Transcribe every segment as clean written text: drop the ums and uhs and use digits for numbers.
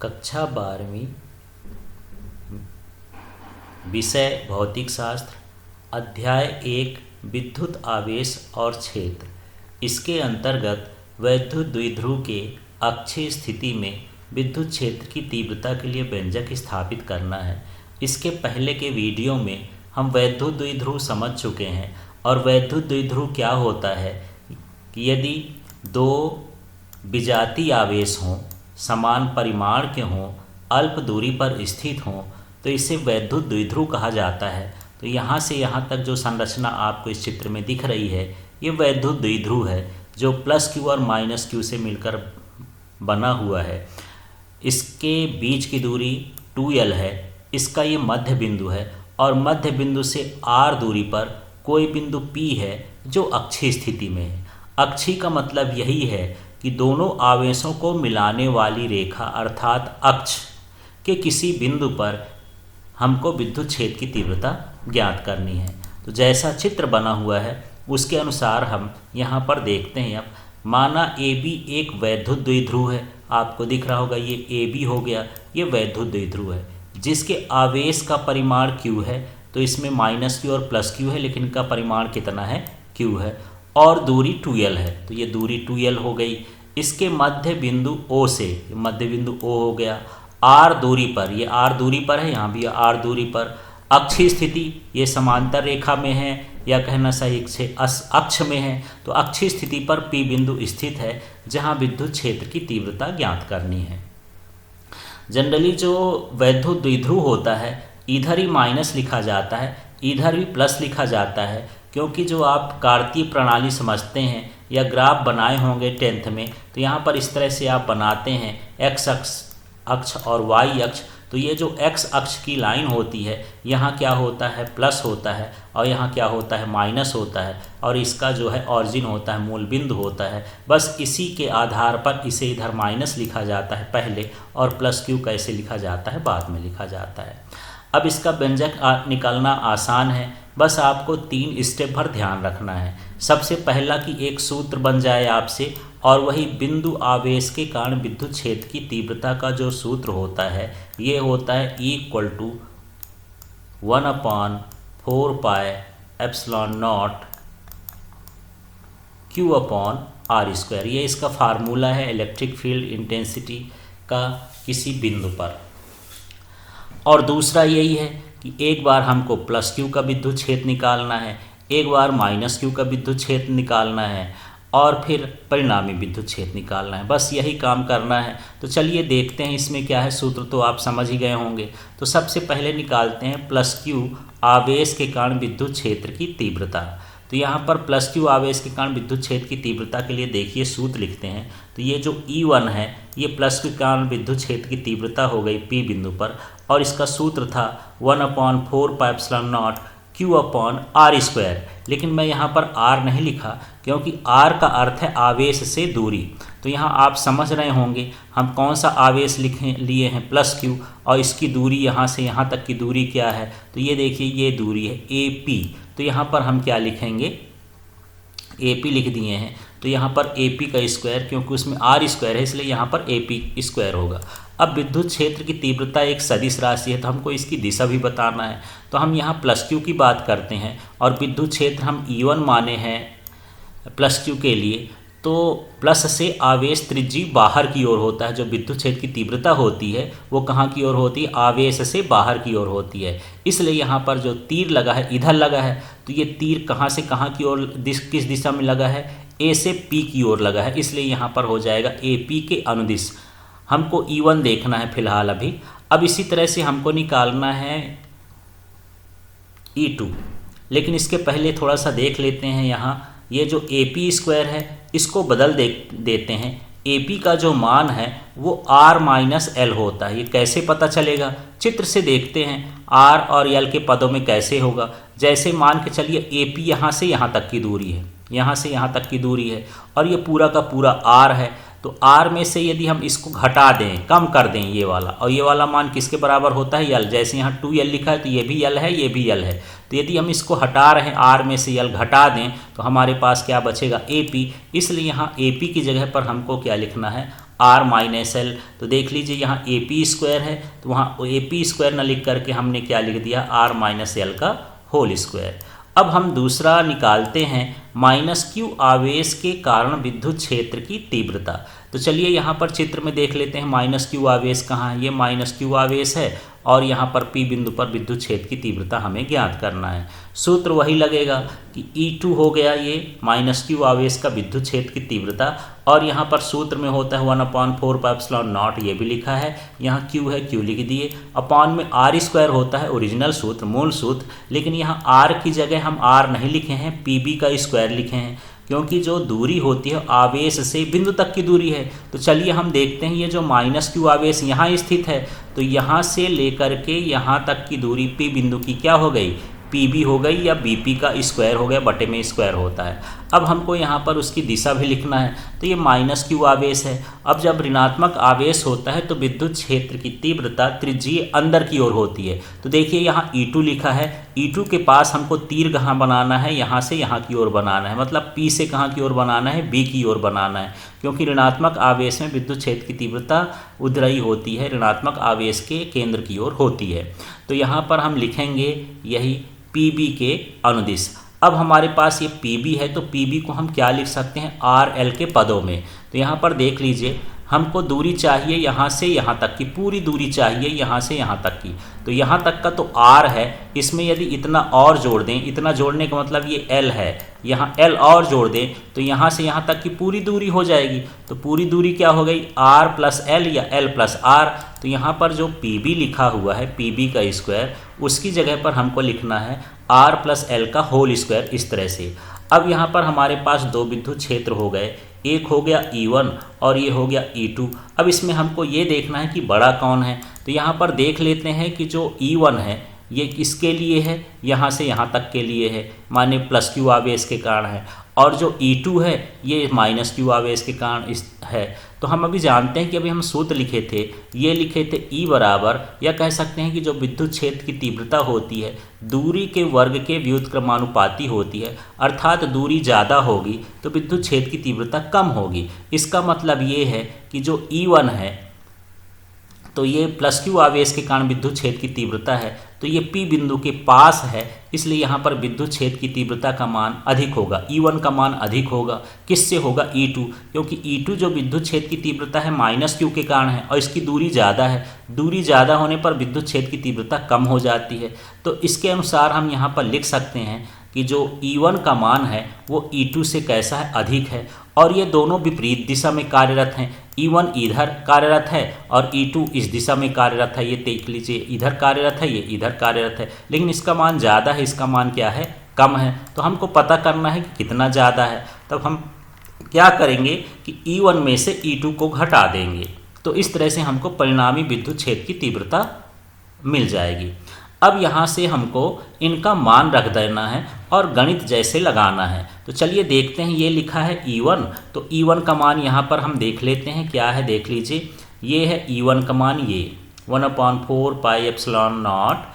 कक्षा 12वीं विषय भौतिक शास्त्र अध्याय 1 विद्युत आवेश और क्षेत्र। इसके अंतर्गत वैद्युत द्विध्रुव के अक्षीय स्थिति में विद्युत क्षेत्र की तीव्रता के लिए व्यंजक स्थापित करना है। इसके पहले के वीडियो में हम वैद्युत द्विध्रुव समझ चुके हैं और वैद्युत द्विध्रुव क्या होता है कि यदि दो विजातीय आवेश हों, समान परिमाण के हों, अल्प दूरी पर स्थित हों तो इसे वैद्युत द्विध्रुव कहा जाता है। तो यहाँ से यहाँ तक जो संरचना आपको इस चित्र में दिख रही है ये वैद्युत द्विध्रुव है जो प्लस क्यू और माइनस क्यू से मिलकर बना हुआ है। इसके बीच की दूरी 2L है। इसका ये मध्य बिंदु है और मध्य बिंदु से R दूरी पर कोई बिंदु P है जो अक्षीय स्थिति में है। अक्षीय का मतलब यही है कि दोनों आवेशों को मिलाने वाली रेखा अर्थात अक्ष के किसी बिंदु पर हमको विद्युत क्षेत्र की तीव्रता ज्ञात करनी है। तो जैसा चित्र बना हुआ है उसके अनुसार हम यहाँ पर देखते हैं। अब माना AB एक वैद्युत द्विध्रुव है, आपको दिख रहा होगा ये AB हो गया, ये वैद्युत द्विध्रुव है जिसके आवेश का परिमाण Q है। तो इसमें माइनस Q और प्लस Q है लेकिन इनका परिमाण कितना है, Q है और दूरी 2L है। तो ये दूरी 2L हो गई। इसके मध्य बिंदु O से, मध्य बिंदु O हो गया, R दूरी पर, ये R दूरी पर है, यहाँ भी R दूरी पर। अक्षीय स्थिति ये समांतर रेखा में है या कहना सही से अक्ष में है। तो अक्षीय स्थिति पर P बिंदु स्थित है जहाँ विद्युत क्षेत्र की तीव्रता ज्ञात करनी है। जनरली जो वैद्युत द्विध्रुव होता है इधर ही माइनस लिखा जाता है, इधर भी प्लस लिखा जाता है, क्योंकि जो आप कार्तीय प्रणाली समझते हैं या ग्राफ बनाए होंगे 10th में, तो यहाँ पर इस तरह से आप बनाते हैं x अक्ष और y अक्ष। तो ये जो x अक्ष की लाइन होती है यहाँ क्या होता है, प्लस होता है और यहाँ क्या होता है, माइनस होता है और इसका जो है ऑरिजिन होता है, मूल बिंदु होता है। बस इसी के आधार पर इसे इधर माइनस लिखा जाता है पहले और प्लस Q कैसे लिखा जाता है बाद में लिखा जाता है। अब इसका व्यंजक निकालना आसान है, बस आपको 3 स्टेप भर ध्यान रखना है। सबसे पहला कि एक सूत्र बन जाए आपसे और वही बिंदु आवेश के कारण विद्युत क्षेत्र की तीव्रता का जो सूत्र होता है ये होता है E = 1/4πε0 Q/r²। ये इसका फार्मूला है इलेक्ट्रिक फील्ड इंटेंसिटी का किसी बिंदु पर। और दूसरा यही है कि एक बार हमको प्लस Q का विद्युत क्षेत्र निकालना है, एक बार माइनस Q का विद्युत क्षेत्र निकालना है और फिर परिणामी विद्युत क्षेत्र निकालना है। बस यही काम करना है। तो चलिए देखते हैं इसमें क्या है। सूत्र तो आप समझ ही गए होंगे। तो सबसे पहले निकालते हैं प्लस Q आवेश के कारण विद्युत क्षेत्र की तीव्रता। तो यहाँ पर प्लस Q आवेश के कारण विद्युत क्षेत्र की तीव्रता के लिए देखिए सूत्र लिखते हैं। तो ये जो E1 है ये प्लस Q के कारण विद्युत क्षेत्र की तीव्रता हो गई P बिंदु पर और इसका सूत्र था 1/4πε0 Q/r²। लेकिन मैं यहाँ पर R नहीं लिखा क्योंकि R का अर्थ है आवेश से दूरी। तो यहाँ आप समझ रहे होंगे हम कौन सा आवेश लिए हैं, प्लस Q, और इसकी दूरी यहाँ से यहाँ तक की दूरी क्या है। तो ये देखिए ये दूरी है AP। तो यहाँ पर हम क्या लिखेंगे, AP लिख दिए हैं। तो यहाँ पर AP का स्क्वायर, क्योंकि उसमें R² है इसलिए यहाँ पर AP² होगा। अब विद्युत क्षेत्र की तीव्रता एक सदिश राशि है तो हमको इसकी दिशा भी बताना है। तो हम यहाँ प्लस Q की बात करते हैं और विद्युत क्षेत्र हम E1 माने हैं प्लस Q के लिए। तो प्लस से आवेश त्रिज्यीय बाहर की ओर होता है। जो विद्युत क्षेत्र की तीव्रता होती है वो कहाँ की ओर होती है, आवेश से बाहर की ओर होती है। इसलिए यहाँ पर जो तीर लगा है इधर लगा है। तो ये तीर कहाँ से कहाँ की ओर, किस दिशा में लगा है, A से P की ओर लगा है, इसलिए यहाँ पर हो जाएगा AP के अनुदिश। हमको E1 देखना है फिलहाल अभी। अब इसी तरह से हमको निकालना है E2, लेकिन इसके पहले थोड़ा सा देख लेते हैं। यहाँ ये जो AP² है इसको बदल देते हैं। AP का जो मान है वो R-L होता है। ये कैसे पता चलेगा, चित्र से देखते हैं R और L के पदों में कैसे होगा। जैसे मान के चलिए AP यहाँ से यहाँ तक की दूरी है, यहाँ से यहाँ तक की दूरी है और ये पूरा का पूरा R है। तो R में से यदि हम इसको घटा दें, कम कर दें ये वाला, और ये वाला मान किसके बराबर होता है, L। जैसे यहाँ 2L लिखा है तो ये भी L है, ये भी L है। तो यदि हम इसको हटा रहे हैं, R में से L घटा दें तो हमारे पास क्या बचेगा, AP। इसलिए यहाँ AP की जगह पर हमको क्या लिखना है, आर माइनस एल। तो देख लीजिए यहाँ ए पी स्क्वायर है, तो वहाँ ए पी स्क्वायर न लिख करके हमने क्या लिख दिया, आर माइनस एल का होल स्क्वायर। अब हम दूसरा निकालते हैं माइनस क्यू आवेश के कारण विद्युत क्षेत्र की तीव्रता। तो चलिए यहाँ पर चित्र में देख लेते हैं माइनस क्यू आवेश कहाँ है। ये माइनस क्यू आवेश है और यहाँ पर P बिंदु पर विद्युत क्षेत्र की तीव्रता हमें ज्ञात करना है। सूत्र वही लगेगा कि E2 हो गया ये माइनस क्यू आवेश का विद्युत क्षेत्र की तीव्रता, और यहाँ पर सूत्र में होता है 1/4πε0, ये भी लिखा है, यहाँ Q है Q लिख दिए, अपॉन में R स्क्वायर होता है ओरिजिनल सूत्र मूल सूत्र, लेकिन यहाँ R की जगह हम R नहीं लिखे हैं, PB का स्क्वायर लिखे हैं, क्योंकि जो दूरी होती है आवेश से बिंदु तक की दूरी है। तो चलिए हम देखते हैं ये जो माइनस क्यू आवेश यहाँ स्थित है, तो यहाँ से लेकर के यहाँ तक की दूरी P बिंदु की क्या हो गई, PB हो गई, या BP का स्क्वायर हो गया, बटे में स्क्वायर होता है। अब हमको यहाँ पर उसकी दिशा भी लिखना है, तो ये माइनस क्यू आवेश है। अब जब ऋणात्मक आवेश होता है तो विद्युत क्षेत्र की तीव्रता त्रिज्यीय अंदर की ओर होती है। तो देखिए यहाँ E2 लिखा है, E2 के पास हमको तीर कहाँ बनाना है, यहाँ से यहाँ की ओर बनाना है, मतलब P से कहाँ की ओर बनाना है, B की ओर बनाना है, क्योंकि ऋणात्मक आवेश में विद्युत क्षेत्र की तीव्रता उद्रयी होती है, ऋणात्मक आवेश के केंद्र की ओर होती है। तो यहाँ पर हम लिखेंगे यही PB के अनुदिश। अब हमारे पास ये PB है, तो PB को हम क्या लिख सकते हैं, RL के पदों में। तो यहाँ पर देख लीजिए हमको दूरी चाहिए यहाँ से यहाँ तक की, पूरी दूरी चाहिए यहाँ से यहाँ तक की। तो यहाँ तक का तो R है, इसमें यदि इतना और जोड़ दें, इतना जोड़ने का मतलब ये L है, यहाँ L और जोड़ दें तो यहाँ से यहाँ तक की पूरी दूरी हो जाएगी। तो पूरी दूरी क्या हो गई, R प्लस L या L प्लस R। तो यहाँ पर जो PB लिखा हुआ है, PB का स्क्वायर, उसकी जगह पर हमको लिखना है R प्लस L का होल स्क्वायर, इस तरह से। अब यहाँ पर हमारे पास दो विद्युत क्षेत्र हो गए, एक हो गया E1 और ये हो गया E2। अब इसमें हमको ये देखना है कि बड़ा कौन है। तो यहाँ पर देख लेते हैं कि जो E1 है ये किसके लिए है, यहाँ से यहाँ तक के लिए है, माने प्लस क्यू आवेश के कारण है, और जो E2 है ये माइनस क्यू आवेश के कारण है। तो हम अभी जानते हैं कि अभी हम सूत्र लिखे थे, ये लिखे थे E बराबर, या कह सकते हैं कि जो विद्युत क्षेत्र की तीव्रता होती है दूरी के वर्ग के व्युत्क्रमानुपाती होती है, अर्थात दूरी ज़्यादा होगी तो विद्युत क्षेत्र की तीव्रता कम होगी। इसका मतलब ये है कि जो E1 है तो ये प्लस क्यू आवेश के कारण विद्युत क्षेत्र की तीव्रता है, तो ये P बिंदु के पास है, इसलिए यहाँ पर विद्युत क्षेत्र की तीव्रता का मान अधिक होगा, E1 का मान अधिक होगा। किससे होगा, E2, क्योंकि E2 जो विद्युत क्षेत्र की तीव्रता है माइनस क्यू के कारण है और इसकी दूरी ज़्यादा है। दूरी ज़्यादा होने पर विद्युत क्षेत्र की तीव्रता कम हो जाती है। तो इसके अनुसार हम यहाँ पर लिख सकते हैं कि जो E1 का मान है वो E2 से कैसा है, अधिक है, और ये दोनों विपरीत दिशा में कार्यरत हैं। E1 इधर कार्यरत है और E2 इस दिशा में कार्यरत है। ये देख लीजिए, इधर कार्यरत है, ये इधर कार्यरत है, लेकिन इसका मान ज़्यादा है, इसका मान क्या है, कम है। तो हमको पता करना है कि कितना ज़्यादा है। तब हम क्या करेंगे कि E1 में से E2 को घटा देंगे, तो इस तरह से हमको परिणामी विद्युत क्षेत्र की तीव्रता मिल जाएगी। अब यहाँ से हमको इनका मान रख देना है और गणित जैसे लगाना है। तो चलिए देखते हैं, ये लिखा है E1, तो E1 का मान यहाँ पर हम देख लेते हैं क्या है, देख लीजिए, ये है E1 का मान, ये 1/4πε0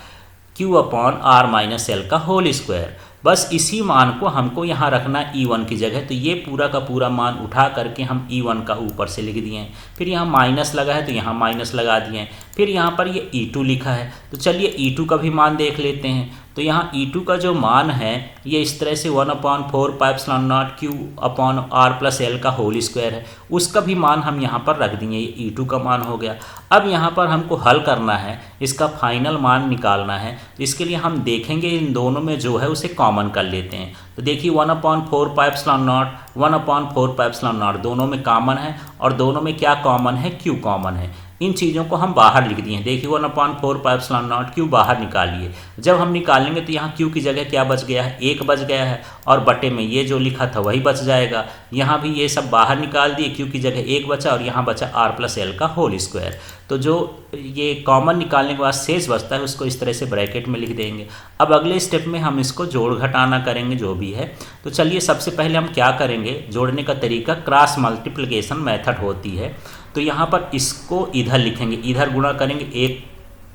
Q/R-L का होल स्क्वायर। बस इसी मान को हमको यहाँ रखना है E1 की जगह। तो ये पूरा का पूरा मान उठा करके हम E1 का ऊपर से लिख दिए हैं, फिर यहाँ माइनस लगा है तो यहाँ माइनस लगा दिए हैं, फिर यहाँ पर ये E2 लिखा है। तो चलिए E2 का भी मान देख लेते हैं। तो यहाँ E2 का जो मान है ये इस तरह से 1/4πε0 Q/R+L का होल स्क्वायर है, उसका भी मान हम यहाँ पर रख दिए, ये E2 का मान हो गया। अब यहाँ पर हमको हल करना है, इसका फाइनल मान निकालना है। तो इसके लिए हम देखेंगे इन दोनों में जो है उसे कॉमन कर लेते हैं। तो देखिए 1/4πε0 दोनों में कॉमन है, और दोनों में क्या कॉमन है, Q कॉमन है। इन चीज़ों को हम बाहर लिख दिए हैं। देखिए 1/4πε0 Q बाहर निकालिए। जब हम निकालेंगे तो यहाँ Q की जगह क्या बच गया है, 1 बच गया है, और बटे में ये जो लिखा था वही बच जाएगा। यहाँ भी ये सब बाहर निकाल दिए, Q की जगह 1 बचा और यहाँ बचा R+L का होल स्क्वायर। तो जो ये कॉमन निकालने के बाद शेष बचता है उसको इस तरह से ब्रैकेट में लिख देंगे। अब अगले स्टेप में हम इसको जोड़ घटाना करेंगे जो भी है। तो चलिए सबसे पहले हम क्या करेंगे, जोड़ने का तरीका क्रॉस मल्टीप्लिकेशन मेथड होती है। तो यहाँ पर इसको इधर लिखेंगे, इधर गुणा करेंगे एक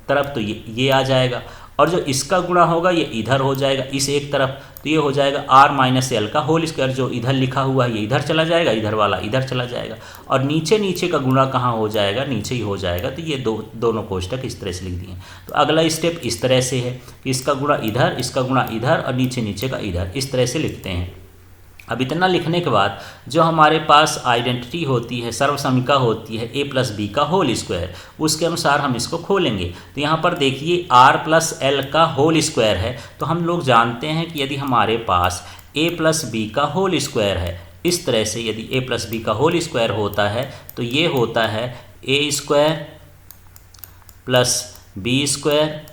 तरफ तो ये आ जाएगा, और जो इसका गुणा होगा ये इधर हो जाएगा इस एक तरफ, तो ये हो जाएगा r माइनस एल का होल स्क्वायर। जो इधर लिखा हुआ है ये इधर चला जाएगा, इधर वाला इधर चला जाएगा, और नीचे नीचे का गुणा कहाँ हो जाएगा, नीचे ही हो जाएगा। तो ये दोनों कोष्टक इस तरह से लिख दिए। तो अगला स्टेप इस तरह से है कि इसका गुणा इधर, इसका गुणा इधर, और नीचे नीचे का इधर, इस तरह से लिखते हैं। अब इतना लिखने के बाद जो हमारे पास आइडेंटिटी होती है, सर्वसमीका होती है a प्लस बी का होल स्क्वायर, उसके अनुसार हम इसको खोलेंगे। तो यहाँ पर देखिए r प्लस एल का होल स्क्वायर है, तो हम लोग जानते हैं कि यदि हमारे पास a प्लस बी का होल स्क्वायर है, इस तरह से यदि a प्लस बी का होल स्क्वायर होता है तो ये होता है a square plus B square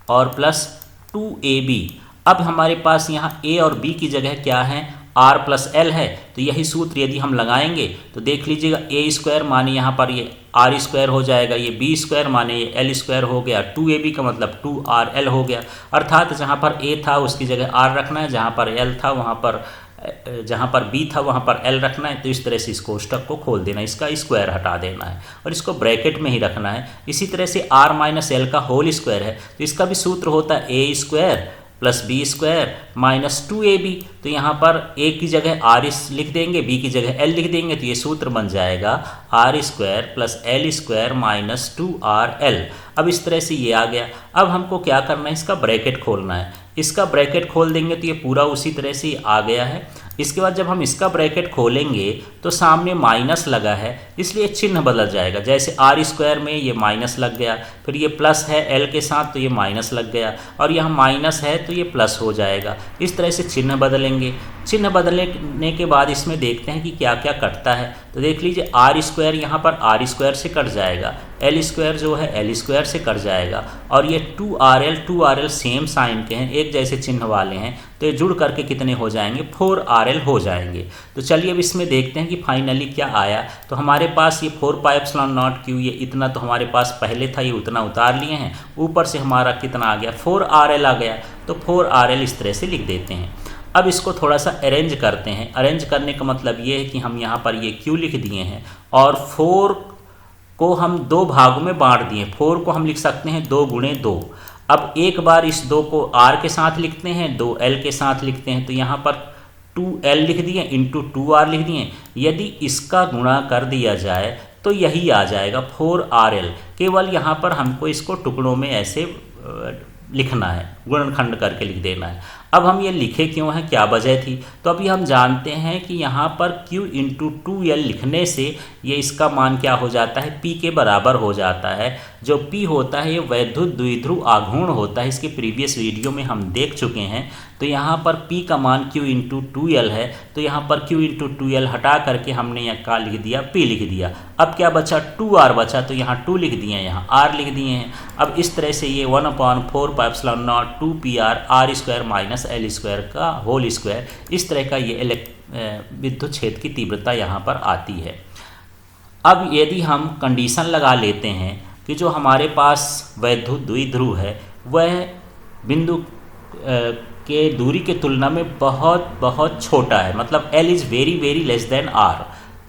और प्लस 2ab। अब हमारे पास यहाँ a और b की जगह क्या है, r प्लस एल है, तो यही सूत्र यदि हम लगाएंगे तो देख लीजिएगा a स्क्वायर माने यहाँ पर ये r स्क्वायर हो जाएगा, ये b स्क्वायर माने ये l स्क्वायर हो गया, 2ab का मतलब 2rl हो गया। अर्थात जहाँ पर a था उसकी जगह r रखना है, जहाँ पर l था वहाँ पर जहाँ पर b था वहाँ पर l रखना है। तो इस तरह से इस कोष्टक को खोल देना, इसका स्क्वायर हटा देना है और इसको ब्रैकेट में ही रखना है। इसी तरह से r माइनस एल का होल स्क्वायर है, तो इसका भी सूत्र होता है a square plus B square minus 2ab। तो यहाँ पर a की जगह r लिख देंगे, b की जगह l लिख देंगे, तो ये सूत्र बन जाएगा r square plus L square minus 2rl। अब इस तरह से ये आ गया। अब हमको क्या करना है, इसका ब्रैकेट खोलना है। इसका ब्रैकेट खोल देंगे तो ये पूरा उसी तरह से आ गया है। इसके बाद जब हम इसका ब्रैकेट खोलेंगे तो सामने माइनस लगा है, इसलिए चिन्ह बदल जाएगा। जैसे r स्क्वायर में ये माइनस लग गया, फिर ये प्लस है l के साथ तो ये माइनस लग गया, और यहाँ माइनस है तो ये प्लस हो जाएगा। इस तरह से चिन्ह बदलेंगे। चिन्ह बदलने के बाद इसमें देखते हैं कि क्या क्या कटता है। तो देख लीजिए r स्क्वायर यहाँ पर r स्क्वायर से कट जाएगा, l स्क्वायर जो है l स्क्वायर से कट जाएगा, और ये 2rl सेम साइन के हैं, एक जैसे चिन्ह वाले हैं, तो ये जुड़ करके कितने हो जाएंगे, 4rl हो जाएंगे। तो चलिए अब इसमें देखते हैं कि फाइनली क्या आया। तो हमारे पास ये 4πε0q, ये इतना तो हमारे पास पहले था, ये उतना उतार लिए हैं, ऊपर से हमारा कितना आ गया, 4rl आ गया। तो 4rl इस तरह से लिख देते हैं। अब इसको थोड़ा सा अरेंज करते हैं। अरेंज करने का मतलब ये है कि हम यहाँ पर ये q लिख दिए हैं और 4 को हम दो भागों में बांट दिए। 4 को हम लिख सकते हैं 2 गुणे 2। अब एक बार इस 2 को r के साथ लिखते हैं, 2l के साथ लिखते हैं, तो यहाँ पर 2l लिख दिए इंटू 2r लिख दिए। यदि इसका गुणा कर दिया जाए तो यही आ जाएगा 4rl। केवल यहाँ पर हमको इसको टुकड़ों में ऐसे लिखना है, गुणनखंड करके लिख देना है। अब हम ये लिखे क्यों हैं, क्या वजह थी, तो अभी हम जानते हैं कि यहाँ पर q इंटू 2l लिखने से ये इसका मान क्या हो जाता है, p के बराबर हो जाता है। जो p होता है ये वैद्युत द्विध्रुव आघूर्ण होता है, इसके प्रीवियस वीडियो में हम देख चुके हैं। तो यहाँ पर p का मान q इंटू 2l है, तो यहाँ पर q इंटू 2l हटा करके हमने यहाँ का लिख दिया, p लिख दिया। अब क्या बचा, 2r बचा, तो यहाँ 2 लिख दिए, यहाँ r लिख दिए हैं। अब इस तरह से ये 1/4πε0 2pr r square minus L square का होल स्क्वायर, इस तरह का ये विद्युत क्षेत्र की तीव्रता यहाँ पर आती है। अब यदि हम कंडीशन लगा लेते हैं कि जो हमारे पास वैद्युत द्विध्रुव है वह बिंदु के दूरी के तुलना में बहुत बहुत छोटा है, मतलब L is very very less than R,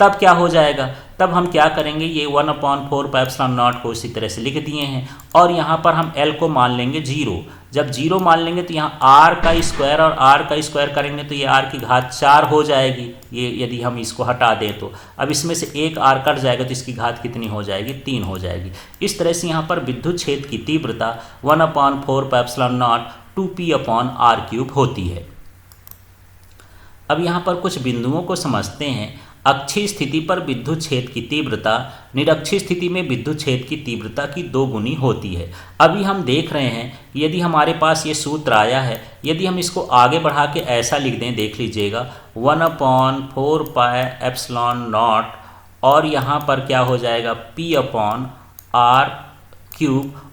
तब क्या हो जाएगा, तब हम क्या करेंगे, ये 1/4πε0 को इसी तरह से लिख दिए हैं और यहाँ पर हम L को मान लेंगे 0। जब 0 मान लेंगे तो यहाँ R का स्क्वायर और R का स्क्वायर करेंगे तो ये R की घात 4 हो जाएगी, ये यदि हम इसको हटा दें तो। अब इसमें से एक R कट जाएगा तो इसकी घात कितनी हो जाएगी, 3 हो जाएगी। इस तरह से यहाँ पर विद्युत क्षेत्र की तीव्रता 1/4πε0 2p/r³ होती है। अब यहाँ पर कुछ बिंदुओं को समझते हैं। अक्षीय स्थिति पर विद्युत क्षेत्र की तीव्रता निरक्षीय स्थिति में विद्युत क्षेत्र की तीव्रता की 2 गुनी होती है। अभी हम देख रहे हैं यदि हमारे पास ये सूत्र आया है, यदि हम इसको आगे बढ़ा के ऐसा लिख दें, देख लीजिएगा 1/4πε0 और यहाँ पर क्या हो जाएगा p/r³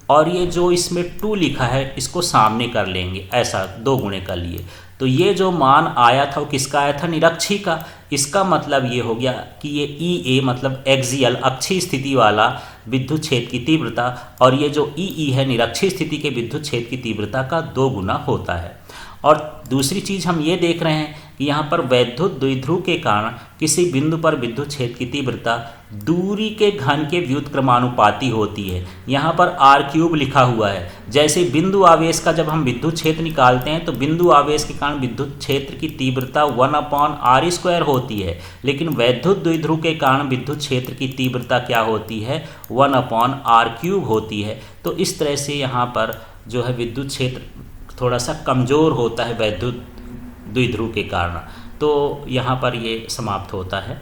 और ये जो इसमें 2 लिखा है इसको सामने कर लेंगे, ऐसा 2 गुणे कर लिए। तो ये जो मान आया था वो किसका आया था, निरक्षीय का। इसका मतलब ये हो गया कि ये EA मतलब एक्सियल अक्षीय स्थिति वाला विद्युत क्षेत्र की तीव्रता और ये जो EE है निरक्षीय स्थिति के विद्युत क्षेत्र की तीव्रता का 2 गुना होता है। और दूसरी चीज़ हम ये देख रहे हैं कि यहाँ पर वैद्युत द्विध्रुव के कारण किसी बिंदु पर विद्युत क्षेत्र की तीव्रता दूरी के घन के व्युत्क्रमानुपाती होती है। यहाँ पर r³ लिखा हुआ है। जैसे बिंदु आवेश का जब हम विद्युत क्षेत्र निकालते हैं तो बिंदु आवेश के कारण विद्युत क्षेत्र की तीव्रता 1/r² होती है, लेकिन वैद्युत द्विध्रुव के कारण विद्युत क्षेत्र की तीव्रता क्या होती है, 1/r³ होती है। तो इस तरह से यहाँ पर जो है विद्युत क्षेत्र थोड़ा सा कमज़ोर होता है वैद्युत द्विध्रुव के कारण। तो यहाँ पर ये समाप्त होता है।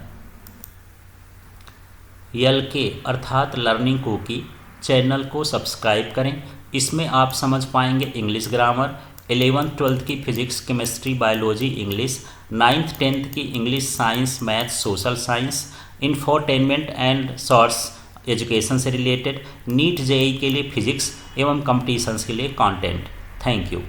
LK अर्थात लर्निंग कुकी चैनल को सब्सक्राइब करें। इसमें आप समझ पाएंगे इंग्लिश ग्रामर, 11th 12th की physics, chemistry, biology, English, 9th 10th की English, science, math, social science, infotainment and shorts education से रिलेटेड, नीट JEE के लिए फिजिक्स एवं कंपटीशंस के लिए कंटेंट। Thank you.